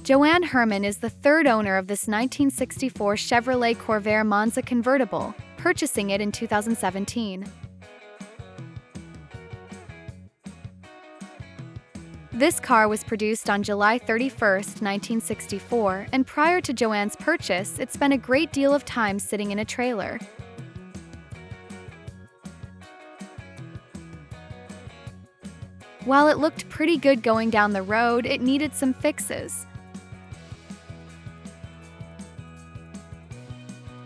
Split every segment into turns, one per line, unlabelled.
Joanne Herman is the third owner of this 1964 Chevrolet Corvair Monza Convertible, purchasing it in 2017. This car was produced on July 31, 1964, and prior to Joanne's purchase, it spent a great deal of time sitting in a trailer. While it looked pretty good going down the road, it needed some fixes.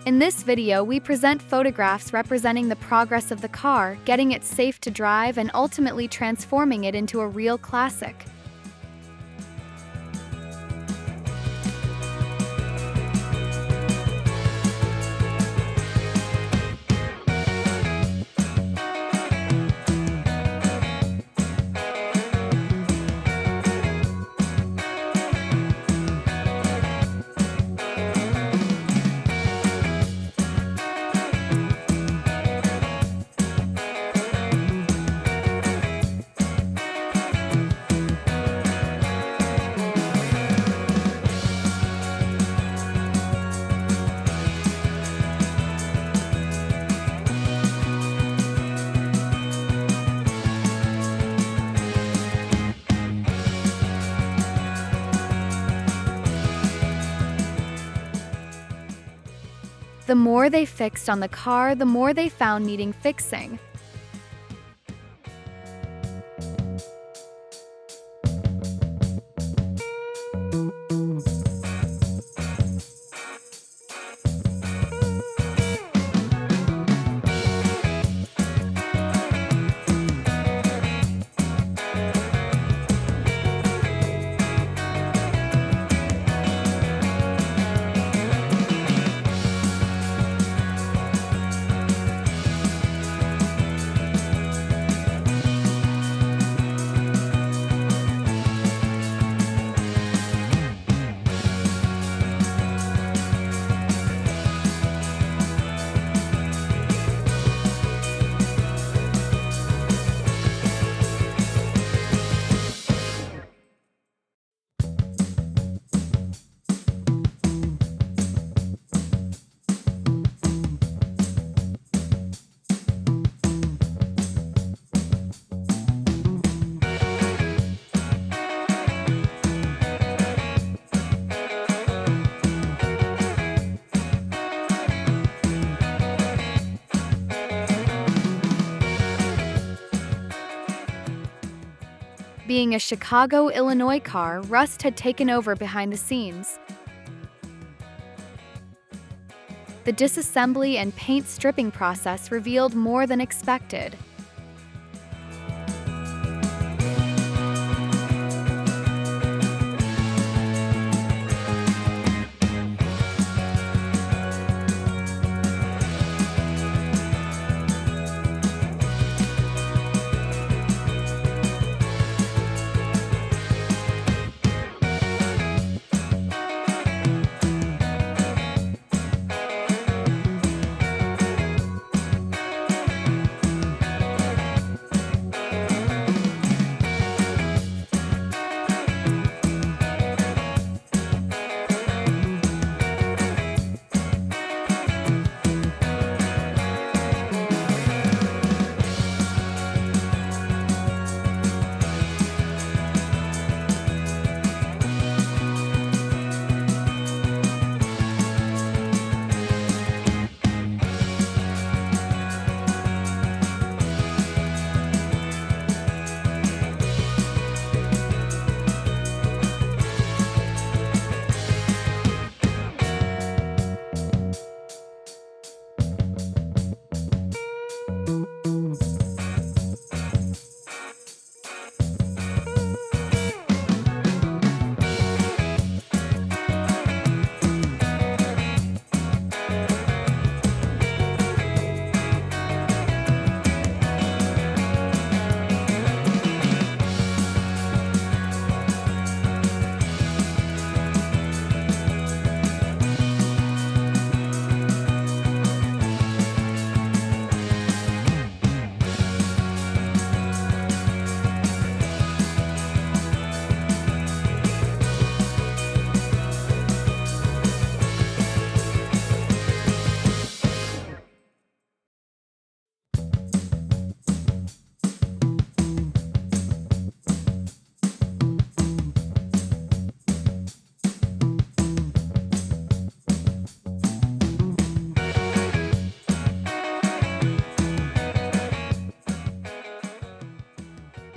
In this video, we present photographs representing the progress of the car, getting it safe to drive and ultimately transforming it into a real classic. The more they fixed on the car, the more they found needing fixing. Being a Chicago, Illinois car, rust had taken over behind the scenes. The disassembly and paint stripping process revealed more than expected.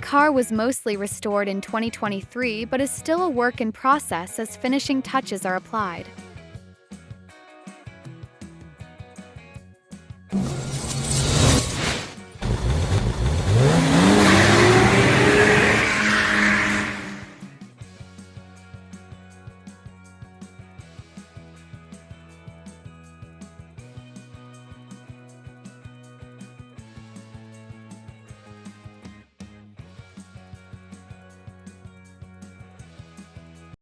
car was mostly restored in 2023 but is still a work in process as finishing touches are applied.